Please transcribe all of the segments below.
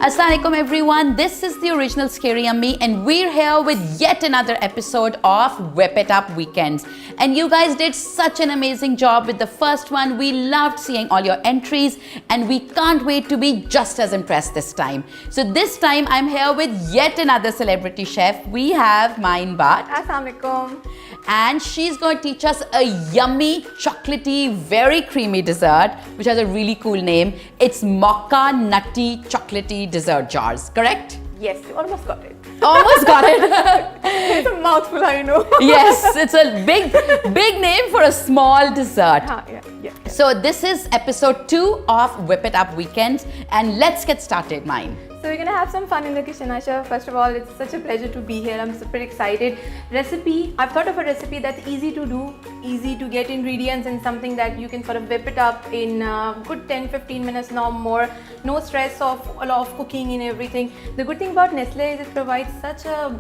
Assalamualaikum everyone, this is the original Scary Yummy and we're here with yet another episode of Whip It Up Weekends. And you guys did such an amazing job with the first one. We loved seeing all your entries and we can't wait to be just as impressed this time. So this time I'm here with yet another celebrity chef. We have Main Bhatt. Assalamualaikum. And she's going to teach us a yummy, chocolatey, very creamy dessert, which has a really cool name. It's Mocha Nutty Chocolatey Dessert Jars, correct? Yes, you almost got it. Almost got it. It's a mouthful, I know. Yes, it's a big name for a small dessert. Yeah. So this is episode 2 of Whip It Up Weekends, and let's get started, Mine. So we're gonna have some fun in the kitchen, Asha. First of all, it's such a pleasure to be here. I'm super excited. Recipe, I've thought of a recipe that's easy to do, easy to get ingredients, and something that you can sort of whip it up in good 10-15 minutes, no more. No stress of a lot of cooking and everything. The good thing about Nestle is it provides such a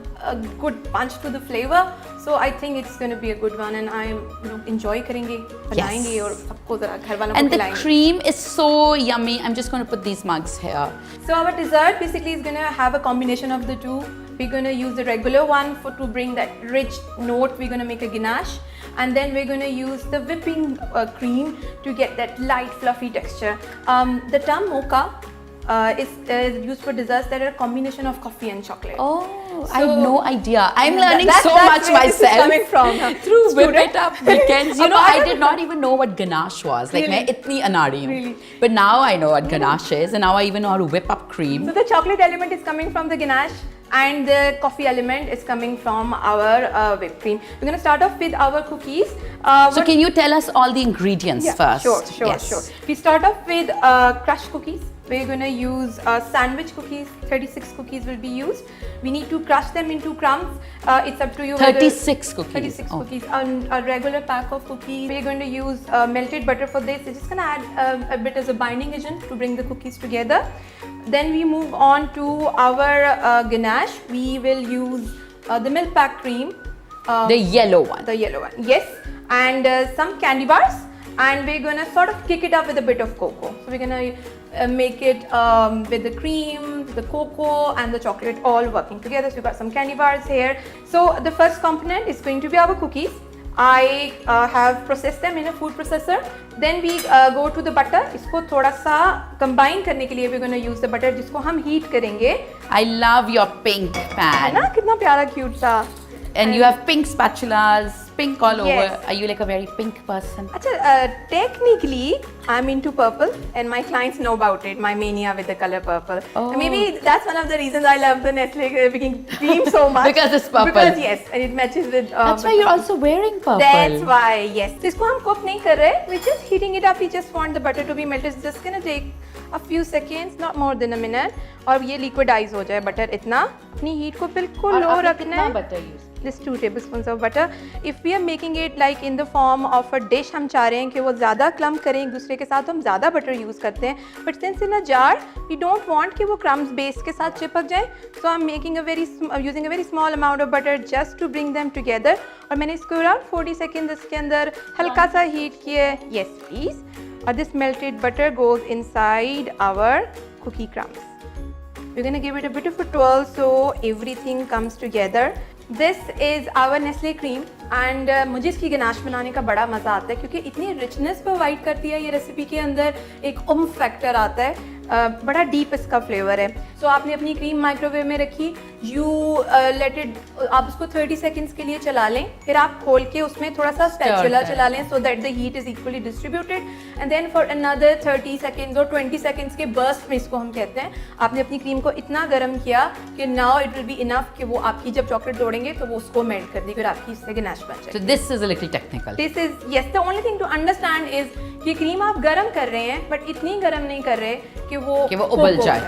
good punch to the flavor. So I think it's going to be a good one, and I enjoy करेंगे, बनाएंगे और सबको जरा घर वालों को And the खिलाएंगे. cream is so yummy. I'm just going to put these mugs here. So our dessert basically is going to have a combination of the two. We're going to use the regular one to bring that rich note. We're going to make a ganache, and then we're going to use the whipping cream to get that light fluffy texture. The term mocha is used for desserts that are a combination of coffee and chocolate. Oh, I had no idea. I'm learning that's so where much this is myself. coming from. Through Whip It Up Weekends. You know, I Apart did not even know what ganache was. Like, Really? मैं इतनी अनाड़ी हूँ. Really? But now I know what ganache is, and now I even know how to whip up cream. So the chocolate element is coming from the ganache, and the coffee element is coming from our whipped cream. We're going to start off with our cookies. So can you tell us all the ingredients first? Sure. Yes. We start off with crushed cookies. We're going to use sandwich cookies. 36 cookies will be used. We need to crush them into crumbs. It's up to you. 36 cookies. 36 Oh. cookies. A regular pack of cookies. We're going to use melted butter for this. It's just going to add a bit as a binding agent to bring the cookies together. Then we move on to our ganache. We will use the milk pack cream. The yellow one. The yellow one, yes. And some candy bars. And we're going to sort of kick it up with a bit of cocoa. So we're going to make it with the cream, the cocoa and the chocolate all working together. So we've got some candy bars here. So the first component is going to be our cookies. I have processed them in a food processor. Then we go to the butter. इसको थोड़ा सा combine करने के लिए we're going to use the butter जिसको हम heat करेंगे. I love your pink है pan. ना कितना प्यारा cute सा. And you have pink spatulas, pink all Yes. over. Are you like a very pink person? अच्छा, technically I'm into purple and my clients know about it, my mania with the color purple. Oh. Maybe that's one of the reasons I love the Nestle baking cream so much. Because it's purple. Because yes, and it matches with That's why with you're purple. also wearing purple. That's why, yes. इसको हम cook नहीं कर रहे, we're just heating it up. We just want the butter to be melted. It's just gonna take a few seconds, not more than a minute. और ये liquidize हो जाए butter इतना. अपनी heat को बिल्कुल low रखना है. butter use? This 2 tablespoons of butter. If we are making it like in the form of a dish, हम चाह रहे हैं कि वो ज़्यादा clump करें एक दूसरे के साथ, तो हम ज़्यादा butter use करते हैं. But since in a jar, we don't want कि वो crumbs base के साथ चिपक जाए. So I'm making using a very small amount of butter just to bring them together. और मैंने इसको around 40 seconds इसके अंदर हल्का सा heat किया. Yes, please. और this melted butter goes inside our cookie crumbs. We're going to give it a bit of a twirl so everything comes together. This is our Nestle cream and मुझे इसकी ganache बनाने का बड़ा मज़ा आता है क्योंकि इतनी richness प्रोवाइड करती है ये रेसिपी के अंदर एक फैक्टर आता है बड़ा डीप इसका फ्लेवर है. सो आपने अपनी क्रीम माइक्रोवेव में रखी, यू लेट इट, आप उसको 30 सेकेंड्स के लिए चला लें, फिर आप खोल के उसमें थोड़ा सा स्पैचुला चला लें so that the heat is equally distributed and then for another 30 seconds और 20 सेकेंड्स के बर्स्ट में इसको हम कहते हैं, आपने अपनी क्रीम को इतना गर्म किया कि now it will be enough कि वो आपकी जब चॉकलेट तोड़ेंगे तो वो उसको मेल्ट कर देगी और आपकी इससे गनाश बन जाएगी. So this is a little technical. This is, yes, the only thing to understand is कि क्रीम आप गरम कर रहे हैं बट इतनी गरम नहीं कर रहे कि वो उबल जाए.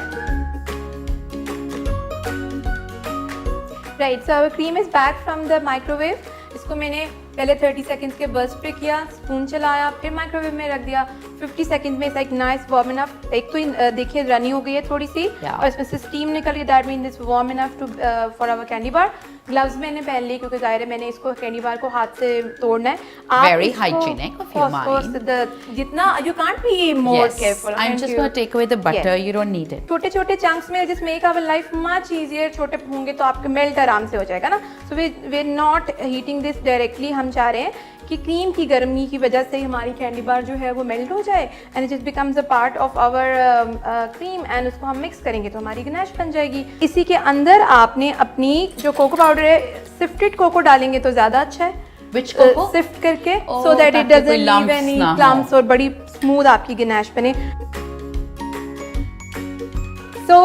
Right, so our cream is back from the microwave. इसको मैंने पहले 30 सेकंड्स के बर्स्ट पे किया, स्पून चलाया, फिर माइक्रोवेव में रख दिया 50 सेकंड में लाइक नाइस वार्म इनफ। एक तो देखिए रनी हो गई है थोड़ी सी और इसमें से स्टीम निकल गई, that mean this warm enough to for our candy bar. Gloves मैंने पहन लिए क्योंकि जाहिर है मैंने इसको कैंडी बार को हाथ से तोड़ना है। आप Very hygienic of your mind. जितना you can't be more Yes, careful. I'm just going to take away the butter. Yes. You don't need it. छोटे छोटे चंक्स में just make our life much easier। छोटे होंगे तो आपके melt आराम से हो जाएगा ना। So we're not heating this directly। हम चाह रहे हैं कि क्रीम की गर्मी की वजह से हमारी कैंडी बार जो है वो मेल्ट हो जाए and it just becomes a part of our cream and उसको हम मिक्स करेंगे तो हमारी गनाश बन जाएगी। इसी के अंदर आपने अपनी जो कोको पाउडर है, सिफ्टेड कोको डालेंगे तो ज़्यादा अच्छा है। Which coco? सिफ्ट करके Oh, so that it ताकि कोई doesn't leave lumps any ना हो। clumps और बड़ी स्मूथ आपकी गनाश बने। तो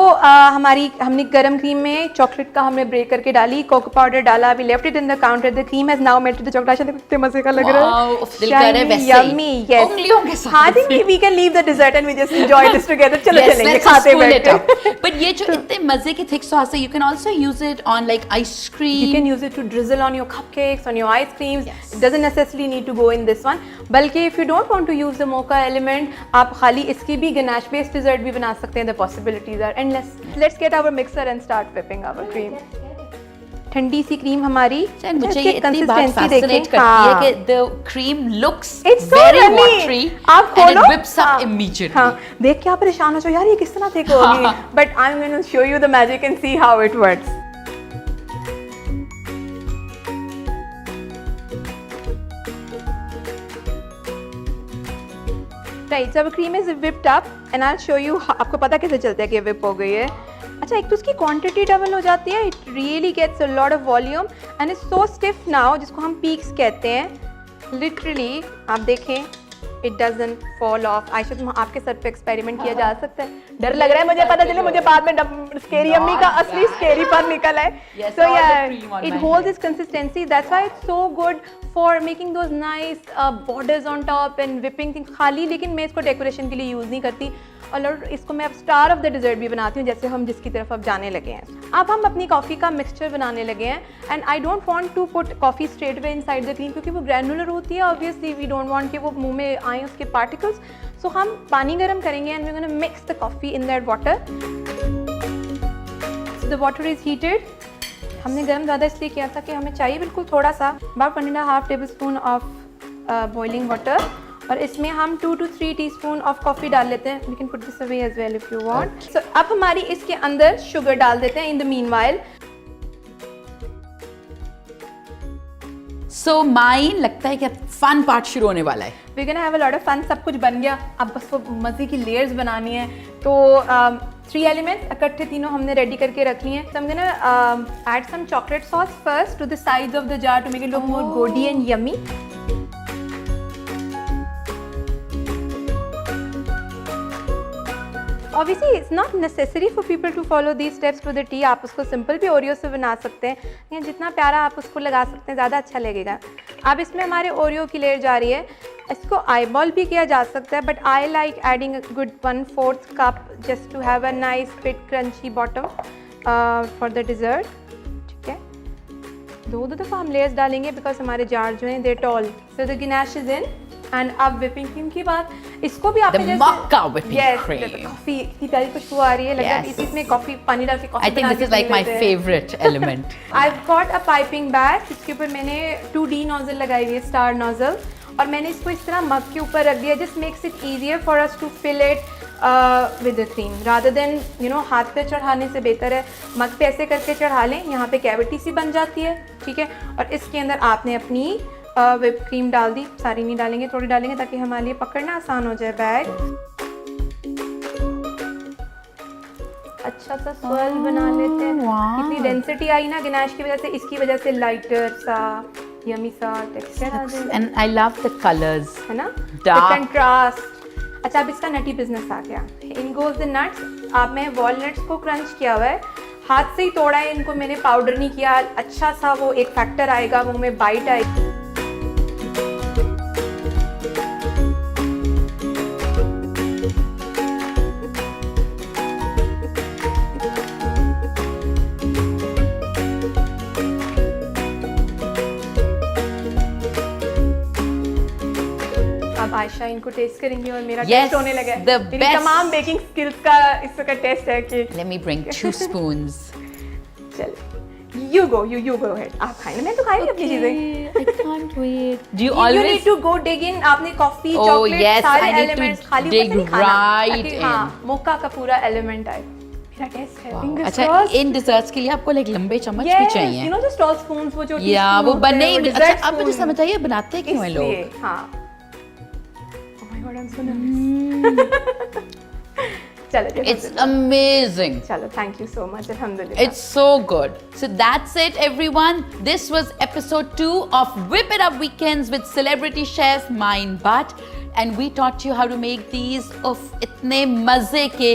हमने गरम क्रीम में चॉकलेट का हमने ब्रेक करके डाली, कोको पाउडर डाला, we left it in the counter, the cream has now melted the chocolate. कितने मजे का लग रहा है। Wow, दिल कर रहा है वैसे ही। Yummy, yes. उंगलियों के साथ। हाँ जी, we can leave the dessert and we just enjoy this together. चलो Yes, चलेंगे let's खाते spoon it बैठ up. But ये जो इतने मजे की thick sauce है, you can also use it on like ice cream. You can use it to drizzle on your cupcakes, on your ice creams. Yes. It doesn't necessarily need to go in this one. बल्कि if you don't want to use the mocha element, आप खाली इसकी भी ganache based dessert भी बना सकते हैं। The possibilities are endless. Let's get our mixer and start whipping our cream. ठंडी सी क्रीम हमारी। मुझे ये इतनी बात consistency fascinate देखें। करती है कि the cream looks It's so very yummy. watery आप and खोलो, it whips up हाँ, immediately. हाँ, देख के आप परेशान हो जाओ यार ये किस तरह थिक होगी। But I'm going to show you the magic and see how it works. Right, so our cream is whipped up and I'll show you आपको पता कैसे चलता है कि whip हो गई है। अच्छा, एक तो उसकी क्वांटिटी डबल हो जाती है, it really gets a lot of volume and it's so stiff now, जिसको हम peaks कहते हैं। Literally आप देखें it doesn't fall off। Ayesha, तुम आपके सर पे एक्सपेरिमेंट किया जा सकता है। डर लग रहा है मुझे, पता चले मुझे बाद में स्केरी अम्मी का असली स्केरी पर निकल आए। Yes, So all the yeah, cream on it my holds head. its consistency. That's why it's so good for making those nice borders on top and whipping things। खाली लेकिन मैं इसको डेकोरेशन के लिए यूज़ नहीं करती और इसको मैं अब स्टार ऑफ द डिज़र्ट भी बनाती हूँ, जैसे हम जिसकी तरफ अब जाने लगे हैं। अब हम अपनी कॉफ़ी का मिक्सचर बनाने लगे हैं and I don't want to put coffee straight way inside the cream क्योंकि वो ग्रैनुलर होती है। ऑब्वियसली वी डोंट वांट कि वो मुंह में आए उसके पार्टिकल्स। सो हम पानी गर्म करेंगे and we gonna mix the coffee in that water. So the water is heated. हमने गर्म ज़्यादा इसलिए किया था कि हमें चाहिए बिल्कुल थोड़ा सा, about 1.5 tablespoon of boiling water और इसमें हम 2 to 3 टीस्पून ऑफ कॉफ़ी डाल लेते हैं। We can put this away as well if you want. So अब हमारी इसके अंदर शुगर डाल देते हैं in the meanwhile. So mine लगता है कि अब फन पार्ट शुरू होने वाला है। We can have a lot of fun. सब कुछ बन गया, अब बस वो मज़े की लेयर्स बनानी है। तो 3 एलिमेंट्स इकट्ठे तीनों हमने रेडी करके रख लिए हैं। So I'm gonna add some chocolate sauce first to the sides of the jar to make it look more gaudy and yummy. Obviously, it's not necessary for people to follow these steps to the T। आप उसको simple भी Oreo से बना सकते हैं या जितना प्यारा आप उसको लगा सकते हैं ज़्यादा अच्छा लगेगा। अब इसमें हमारे ओरियो की लेयर जा रही है। इसको आईबॉल भी किया जा सकता है but I like adding a good 1/4 cup just to have a nice fit crunchy bottom for the dessert. ठीक है, 2 दफ़ा हम लेयर्स डालेंगे बिकॉज हमारे जार जो हैं they tall. So the ganache is in and अब whipping cream की बात, इसको भी आपने The mocha whipping cream. Coffee की प्यारी खुशबू आ रही है। लग रहा है Yes. इसमें कॉफी पानी डाल के coffee I think this is like my favorite element. I've got a piping bag जिसके ऊपर मैंने 2D नोजल लगाई हुई है, स्टार नोजल, और मैंने इसको इस तरह मग के ऊपर रख दिया। Just makes it easier for us to fill it with the cream rather than हाथ पे चढ़ाने से बेहतर है मग पे ऐसे करके चढ़ा लें। यहाँ पे कैविटी सी बन जाती है। ठीक है, और इसके अंदर आपने अपनी whip क्रीम डाल दी। सारी नहीं डालेंगे, थोड़ी डालेंगे ताकि हमारे लिए पकड़ना आसान हो जाए बैग। अच्छा सा swirl बना लेते हैं। wow. इतनी डेंसिटी आई ना गनाश की वजह से, इसकी वजह से लाइटर सा यमी सा टेक्सचर आ जाएगा। And I love the colors. है ना, Dark. कंट्रास्ट। अच्छा, अब इसका नटी बिजनेस आ गया। इन गोज द नट्स। अब मैं वॉलनट्स को क्रंच किया हुआ है, हाथ से ही तोड़ा है इनको मैंने, पाउडर नहीं किया। अच्छा सा वो एक फैक्टर आएगा, मुंह में बाइट आएगी। अच्छा इनको टेस्ट करेंगे और मेरा Yes, टेस्ट होने लगा है। the मेरी best. तमाम बेकिंग स्किल्स का इस वक्त टेस्ट है कि Let me bring 2 spoons. चल यू गो हेड आप खाएं ना, मैं तो खाई अपनी चीजें। I can't wait. Do you You always need to go dig in. आपने कॉफी Oh, चॉकलेट yes, सारे I need to एलिमेंट्स खाली dig ऊपर से नहीं खाना, right ताकि, in. हाँ मोका का पूरा एलिमेंट आए। मेरा टेस्ट है fingers अच्छा crossed. इन desserts के लिए आपको like लंबे चम्मच भी Yes, चाहिए। you know the stall spoons वो जो या teaspoon वो होते हैं, बने वो ही अच्छा dessert आप मुझे spoon। समझाइए बनाते क्यों हैं इसलिए, लोग? हाँ। Oh my God, I'm so nervous. चलो जी, It's amazing. चलो थैंक यू सो मच अल्हम्दुलिल्लाह। It's so good. So that's it, everyone. This was episode 2 of Whip It Up Weekends with celebrity chef Mine Butt. And we taught you how to make these of itne maze ke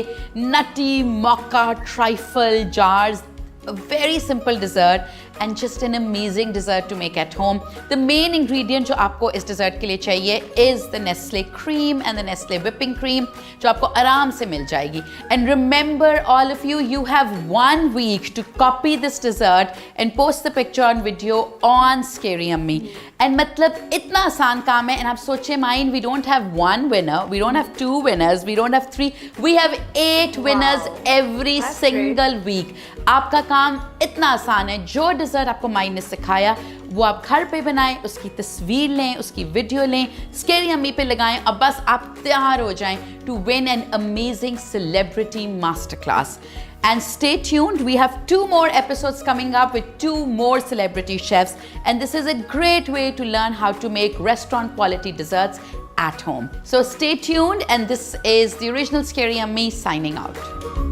nutty mocha trifle jars. A very simple dessert and just an amazing dessert to make at home. The main ingredient जो आपको इस dessert के लिए चाहिए is the Nestle cream and the Nestle whipping cream जो आपको आराम से मिल जाएगी. And remember all of you, you have 1 week to copy this dessert and post the picture on video on Scary Yummy. And मतलब इतना आसान काम है and आप सोचिए Mine, we don't have 1 winner, we don't have 2 winners, we don't have 3, we have 8 winners every That's single week. आपका काम इतना आसान है, जो डिज़र्ट आपको माइन ने सिखाया वो आप घर पे बनाएं, उसकी तस्वीर लें, उसकी वीडियो लें, स्केरी यम्मी पे लगाएं और बस आप तैयार हो जाएं to win an amazing celebrity master class. And stay tuned, we have 2 more episodes coming up with 2 more celebrity chefs, and this is a great way to learn how to make restaurant quality desserts at home. So stay tuned, and this is the original Scary Yummy signing out.